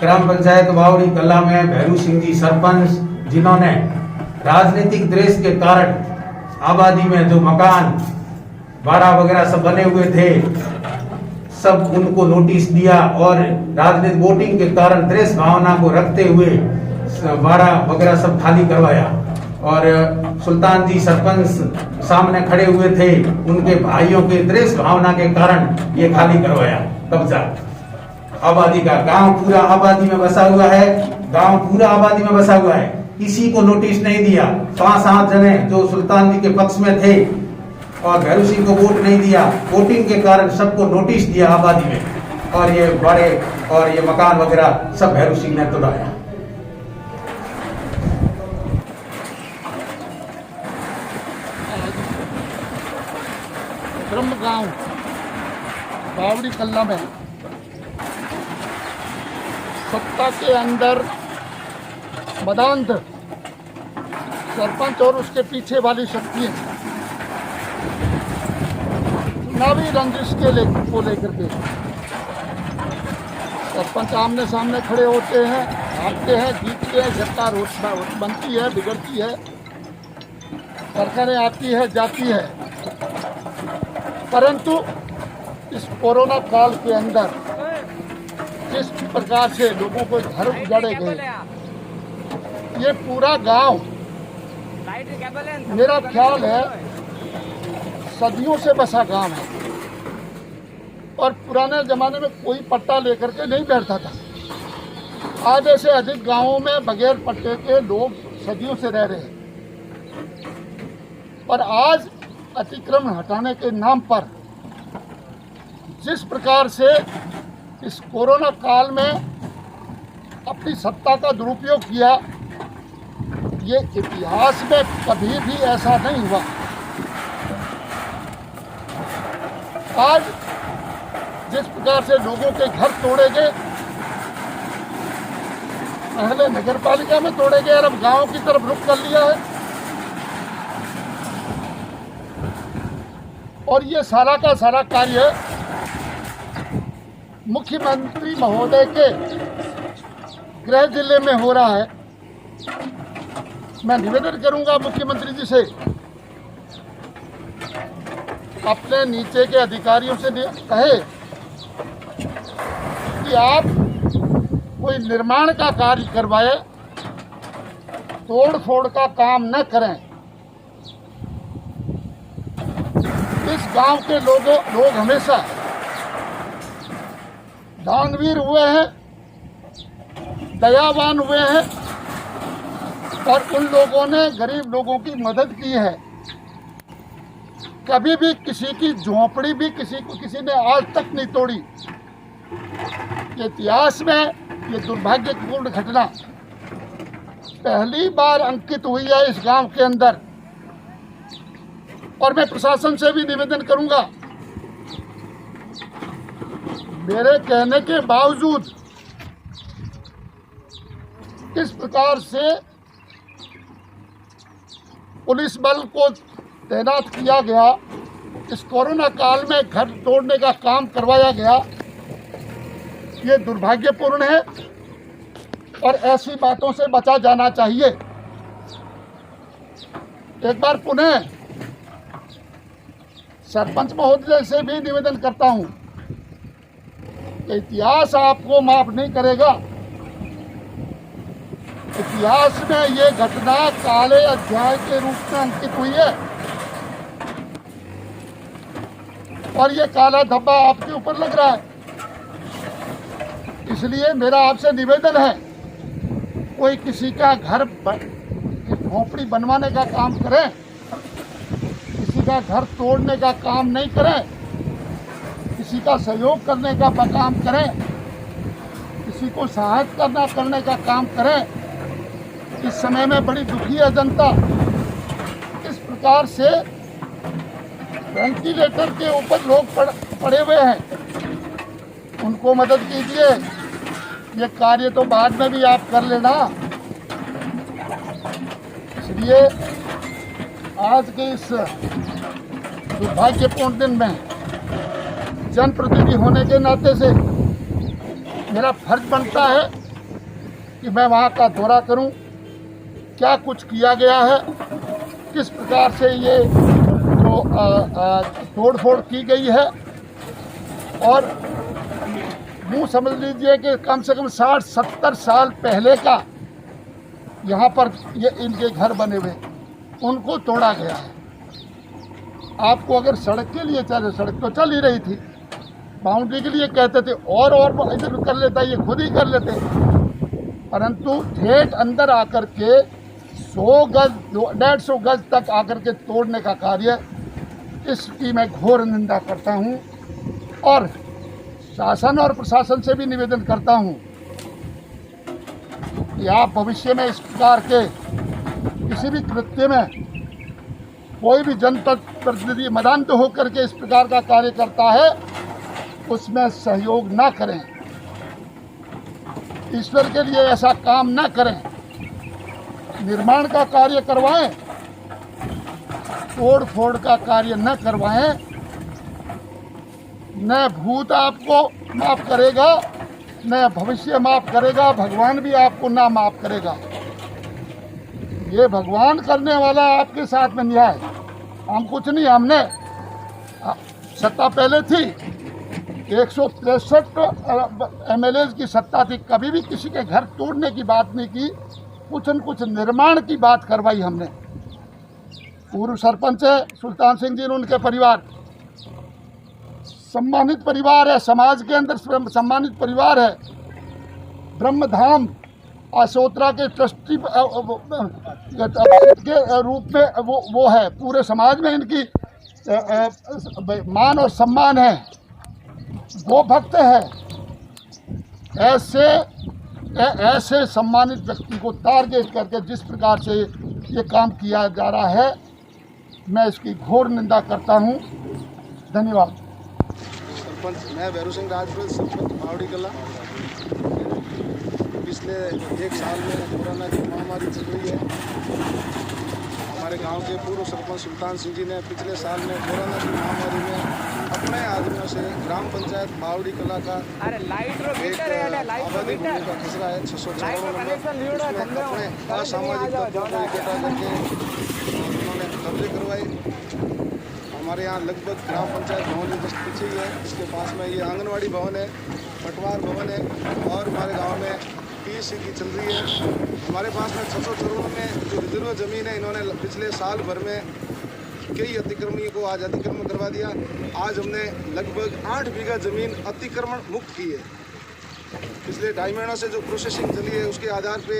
ग्राम पंचायत बावड़ी कला में भैरू सिंह जी सरपंच, जिन्होंने राजनीतिक द्वेष के कारण आबादी में जो मकान बाड़ा वगैरह सब बने हुए थे, सब उनको नोटिस दिया और राजनीतिक वोटिंग के कारण द्वेष भावना को रखते हुए बाड़ा वगैरह सब खाली करवाया। और सुल्तान जी सरपंच सामने खड़े हुए थे, उनके भाइयों के द्वेष भावना के कारण ये खाली करवाया कब्जा आबादी का। गांव पूरा आबादी में बसा हुआ है, गांव पूरा आबादी में बसा हुआ है, किसी को नोटिस नहीं दिया। 5-7 जने जो सुल्तान जी के पक्ष में थे और भैरू सिंह को वोट नहीं दिया, वोटिंग के कारण सबको नोटिस दिया आबादी में, और ये बड़े और ये मकान वगैरह सब भैरू सिंह ने तोड़ाया। ब्रह्म गांव बावड़ी कल्ला में सत्ता के अंदर मदांध सरपंच और उसके पीछे वाली शक्तियां चुनावी रंजिश को लेकर के सरपंच आमने सामने खड़े होते हैं, भागते हैं, जीतते हैं, सरकार बनती है, बिगड़ती है, सरकारें आती है, जाती है। परंतु इस कोरोना काल के अंदर जिस प्रकार से लोगों को घर उजाड़े गए, ये पूरा गांव मेरा ख्याल है सदियों से बसा गांव है, और पुराने जमाने में कोई पट्टा लेकर के नहीं बैठता था। आधे से अधिक गांवों में बगैर पट्टे के लोग सदियों से रह रहे हैं, और आज अतिक्रमण हटाने के नाम पर जिस प्रकार से इस कोरोना काल में अपनी सत्ता का दुरुपयोग किया, ये इतिहास में कभी भी ऐसा नहीं हुआ। आज जिस प्रकार से लोगों के घर तोड़े गए, पहले नगर पालिका में तोड़े गए और अब गांव की तरफ रुख कर लिया है, और ये सारा का सारा कार्य मुख्यमंत्री महोदय के गृह जिले में हो रहा है। मैं निवेदन करूंगा मुख्यमंत्री जी से, अपने नीचे के अधिकारियों से कहे कि आप कोई निर्माण का कार्य करवाए, तोड़ फोड़ का काम न करें। इस गांव के लोग हमेशा दानवीर हुए हैं, दयावान हुए हैं, और उन लोगों ने गरीब लोगों की मदद की है। कभी भी किसी की झोंपड़ी भी किसी ने आज तक नहीं तोड़ी। ये इतिहास में ये दुर्भाग्यपूर्ण घटना पहली बार अंकित हुई है इस गांव के अंदर, और मैं प्रशासन से भी निवेदन करूंगा, मेरे कहने के बावजूद किस प्रकार से पुलिस बल को तैनात किया गया, इस कोरोना काल में घर तोड़ने का काम करवाया गया, ये दुर्भाग्यपूर्ण है और ऐसी बातों से बचा जाना चाहिए। एक बार पुनः सरपंच महोदय से भी निवेदन करता हूं, इतिहास आपको माफ नहीं करेगा। इतिहास में ये घटना काले अध्याय के रूप में अंकित हुई है, और ये काला धब्बा आपके ऊपर लग रहा है। इसलिए मेरा आपसे निवेदन है, कोई किसी का घर झोंपड़ी बनवाने का काम करे, किसी का घर तोड़ने का काम नहीं करें, किसी का सहयोग करने का काम करें, किसी को सहायता करने का काम करें। इस समय में बड़ी दुखी है जनता। इस प्रकार से वेंटिलेटर के ऊपर लोग पड़े हुए हैं, उनको मदद कीजिए। ये कार्य तो बाद में भी आप कर लेना। इसलिए आज के इस दुर्भाग्यपूर्ण दिन में जनप्रतिनिधि होने के नाते से मेरा फर्ज बनता है कि मैं वहाँ का दौरा करूँ, क्या कुछ किया गया है, किस प्रकार से ये जो तोड़ फोड़ की गई है। और यूँ समझ लीजिए कि कम से कम 60-70 साल पहले का यहाँ पर ये इनके घर बने हुए, उनको तोड़ा गया है। आपको अगर सड़क के लिए चाहिए, सड़क तो चल ही रही थी, बाउंड्री के लिए कहते थे और इधर कर लेता, ये खुद ही कर लेते, परंतु ठेठ अंदर आकर के 100 गज 150 गज तक आकर के तोड़ने का कार्य, इसकी मैं घोर निंदा करता हूँ। और शासन और प्रशासन से भी निवेदन करता हूँ कि आप भविष्य में इस प्रकार के किसी भी कृत्य में कोई भी जनप्रतिनिधि मदान्त होकर के इस प्रकार का कार्य करता है, उसमें सहयोग ना करें। ईश्वर के लिए ऐसा काम ना करें। निर्माण का कार्य करवाएं, तोड़ फोड़ का कार्य न करवाएं। न भूत आपको माफ करेगा, न भविष्य माफ करेगा, भगवान भी आपको ना माफ करेगा। ये भगवान करने वाला आपके साथ में न्याय, हम कुछ नहीं। हमने सत्ता पहले थी, 163 MLA की सत्ता थी, कभी भी किसी के घर तोड़ने की बात नहीं की, कुछ न कुछ निर्माण की बात करवाई हमने। पूर्व सरपंच है सुल्तान सिंह जी, उनके परिवार सम्मानित परिवार है, समाज के अंदर सम्मानित परिवार है। ब्रह्मधाम आशोत्रा के ट्रस्टी के रूप में वो है, पूरे समाज में इनकी मान और सम्मान है। वो भक्त है। ऐसे सम्मानित व्यक्ति को टारगेट करके जिस प्रकार से ये काम किया जा रहा है, मैं इसकी घोर निंदा करता हूँ। धन्यवाद। सरपंच मैं भैरू सिंह राजपूत, सरपंच बावड़ी कला। पिछले 1 साल में कोरोना की महामारी चल रही है। हमारे गांव के पूर्व सरपंच सुल्तान सिंह जी ने पिछले साल में कोरोना की महामारी में अपने आदमियों से ग्राम पंचायत बावड़ी कला का आबादी भूमि का खसरा है 654 नंबर, अपने असामाजिक तत्वों को इकट्ठा करके उन्होंने कब्जे करवाए। हमारे यहाँ लगभग ग्राम पंचायत भवन जस्ट पीछे ही है, इसके पास में ये आंगनवाड़ी भवन है, पटवार भवन है, और हमारे गांव में PSC की चल रही है। हमारे पास में 654 में जो रिजर्व ज़मीन है, इन्होंने पिछले साल भर में कई अतिक्रमणियों को आज अतिक्रमण करवा दिया। आज हमने लगभग 8 बीघा ज़मीन अतिक्रमण मुक्त की है। पिछले 2.5 महीनों से जो प्रोसेसिंग चली है, उसके आधार पे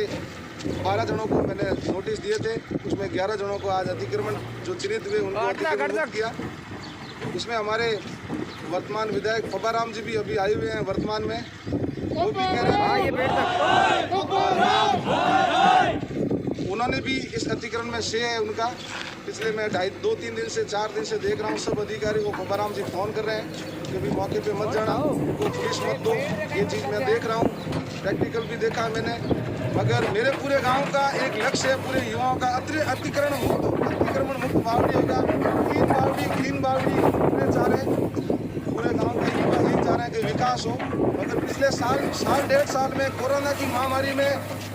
12 जनों को मैंने नोटिस दिए थे, उसमें 11 जनों को आज अतिक्रमण जो चिन्हित हुए उनको अतिक्रमण मुक्त किया। इसमें हमारे वर्तमान विधायक पब्बाराम जी भी अभी आए हुए हैं वर्तमान में, वो भी कह रहे हैं उन्होंने भी इस अतिक्रमण में से है उनका। पिछले मैं 2-3 दिन से 4 दिन से देख रहा हूँ, सब अधिकारी को पब्बाराम जी फ़ोन कर रहे हैं कि अभी मौके पे मत जाना, उनको पुलिस मत दो। ये चीज़ मैं देख रहा हूँ, प्रैक्टिकल भी देखा है मैंने। मगर मेरे पूरे गांव का एक लक्ष्य है, पूरे युवाओं का अतिक्रमण मुक्त बावड़ी होगा। क्लीन बावड़ी पूरे चाह रहे हैं, पूरे गांव के युवा यही चाह रहे हैं कि विकास हो। मगर पिछले साल 1.5 साल में कोरोना की महामारी में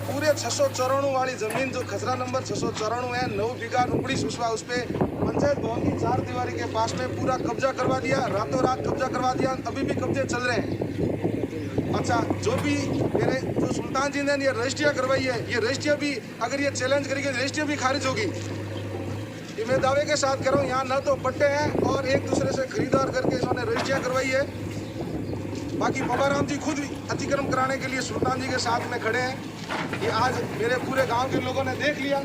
पूरे 694 वाली ज़मीन जो खसरा नंबर 694 है, 9 बीघा 19 उसवा, उस पर पंचायत भवन की 4 दीवारी के पास में पूरा कब्जा करवा दिया, रातों रात कब्जा करवा दिया। अभी भी कब्जे चल रहे हैं। अच्छा, जो भी मेरे जो सुल्तान जी ने ये रजिस्ट्रियाँ करवाई है, ये रजिस्ट्रियाँ भी अगर ये चैलेंज करेगी, रजिस्ट्रियाँ भी खारिज होगी। ये मैं दावे के साथ कर रहा हूँ। यहाँ न तो पट्टे हैं और एक दूसरे से खरीदार करके इन्होंने रजिस्ट्रियाँ करवाई है। बाकी पब्बाराम जी खुद अतिक्रमण कराने के लिए सुल्तान जी के साथ में खड़े हैं। ये आज मेरे पूरे गांव के लोगों ने देख लिया। आज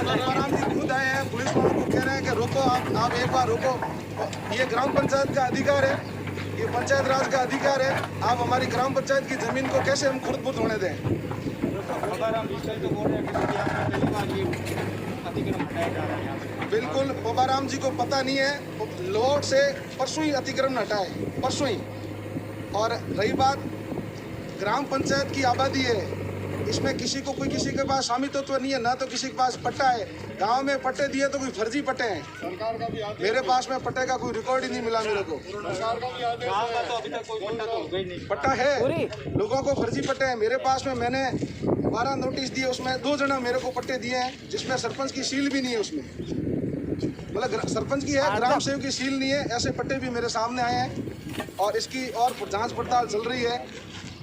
पब्बाराम जी खुद आए हैं, पुलिस वालों को कह रहे हैं कि रोको, आप एक बार रोको। ये ग्राम पंचायत का अधिकार है, ये पंचायत राज का अधिकार है। आप हमारी ग्राम पंचायत की ज़मीन को कैसे हम खुर्द-बुर्द होने दें? बिल्कुल पब्बाराम जी को पता नहीं है, लोड से परसों ही अतिक्रमण हटाए, परसों ही। और रही बात ग्राम पंचायत की आबादी है, इसमें किसी को कोई किसी के पास स्वामित्व तो नहीं है, ना तो किसी के पास पट्टा है। गांव में पट्टे दिए तो कोई फर्जी पट्टे हैं। सरकार का भी आदेश मेरे पास में पट्टे का कोई रिकॉर्ड ही नहीं मिला मेरे को। सरकार का भी आदेश है। तो अभी तक कोई पट्टा तो होगा ही नहीं। पट्टा है, लोगों को फर्जी पट्टे हैं। मेरे पास में मैंने 12 नोटिस दिए, उसमें 2 जना मेरे को पट्टे दिए हैं जिसमें सरपंच की सील भी नहीं है उसमें। मतलब सरपंच की है, ग्राम सेवक की सील नहीं है। ऐसे पट्टे भी मेरे सामने आए हैं और इसकी और जांच पड़ताल चल रही है।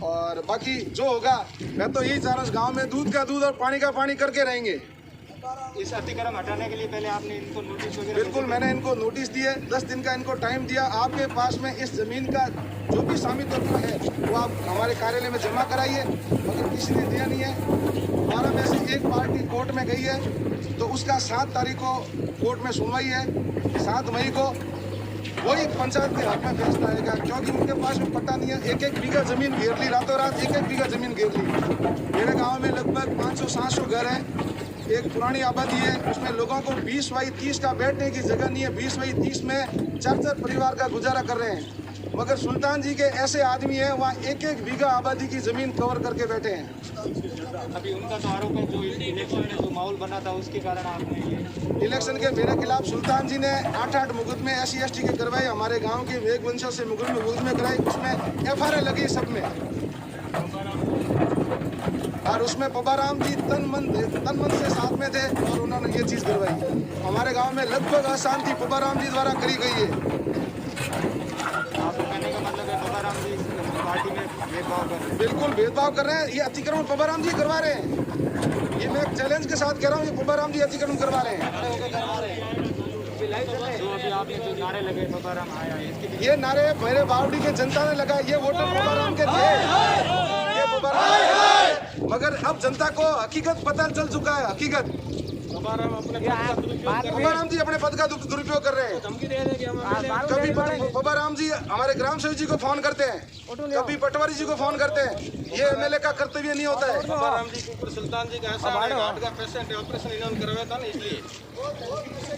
और बाकी जो होगा, मैं तो यही चाह रहा हूँ, गाँव में दूध का दूध और पानी का पानी करके रहेंगे। इस अतिक्रमण हटाने के लिए पहले आपने इनको नोटिस वगैरह? बिल्कुल, मैंने इनको नोटिस दिए, 10 दिन का इनको टाइम दिया। आपके पास में इस जमीन का जो भी स्वामित्व है वो आप हमारे कार्यालय में जमा कराइए, मगर किसी ने दिया नहीं है। 12 में से एक पार्टी कोर्ट में गई है, तो उसका 7 तारीख को कोर्ट में सुनवाई है। 7 मई को वही पंचायत के हक में फैसला आएगा, क्योंकि उनके पास में पट्टा नहीं है। 1-1 बीघा जमीन घेर ली, रातों रात 1-1 बीघा जमीन घेर ली। मेरे गाँव में लगभग 500-700 घर हैं। एक पुरानी आबादी है, उसमें लोगों को 20x30 का बैठने की जगह नहीं है। 20x30 में 4 परिवार का गुजारा कर रहे हैं। मगर सुल्तान जी के ऐसे आदमी हैं, वहाँ 1-1 बीघा आबादी की जमीन कवर करके बैठे हैं। अभी उनका तो आरोप है जो इलेक्शन में जो माहौल बना था उसके कारण आपने ये इलेक्शन के मेरे खिलाफ सुल्तान जी ने 8-8 मुकदमे SC/ST के करवाए। हमारे गांव के वेगवंशों से मुकदमे कराए, उसमें FRA लगी सब में। और उसमें पबाराम जी तन मन से साथ में थे और उन्होंने ये चीज़ करवाई। हमारे गांव में लगभग अशांति पबाराम जी द्वारा करी गई है। आपको कहने का मतलब है पबाराम जी पार्टी में भेदभाव कर रहे हैं? बिल्कुल भेदभाव कर रहे हैं। ये अतिक्रमण पबाराम जी करवा रहे हैं। ये मैं चैलेंज के साथ कह रहा हूँ, ये पबाराम जी अतिक्रमण करवा रहे हैं। जो अभी आपने जो नारे लगे पबाराम आया है, इसके पीछे ये नारे मेरे बावड़ी के जनता ने लगाए। ये वोटर पबाराम के थे, ये पबाराम, मगर अब जनता को हकीकत पता चल चुका है। हकीकत पबाराम जी अपने पद का दुरुपयोग कर रहे हैं। कभी पबाराम जी हमारे ग्राम सेवक जी को फोन करते हैं, कभी पटवारी जी को फोन करते हैं। ये MLA का कर्तव्य नहीं होता है। पबाराम जी के ऊपर सुल्तान जी का ऐसा हार्ट का पेशेंट ऑपरेशन इन्होंने करवाया था ना, इसलिए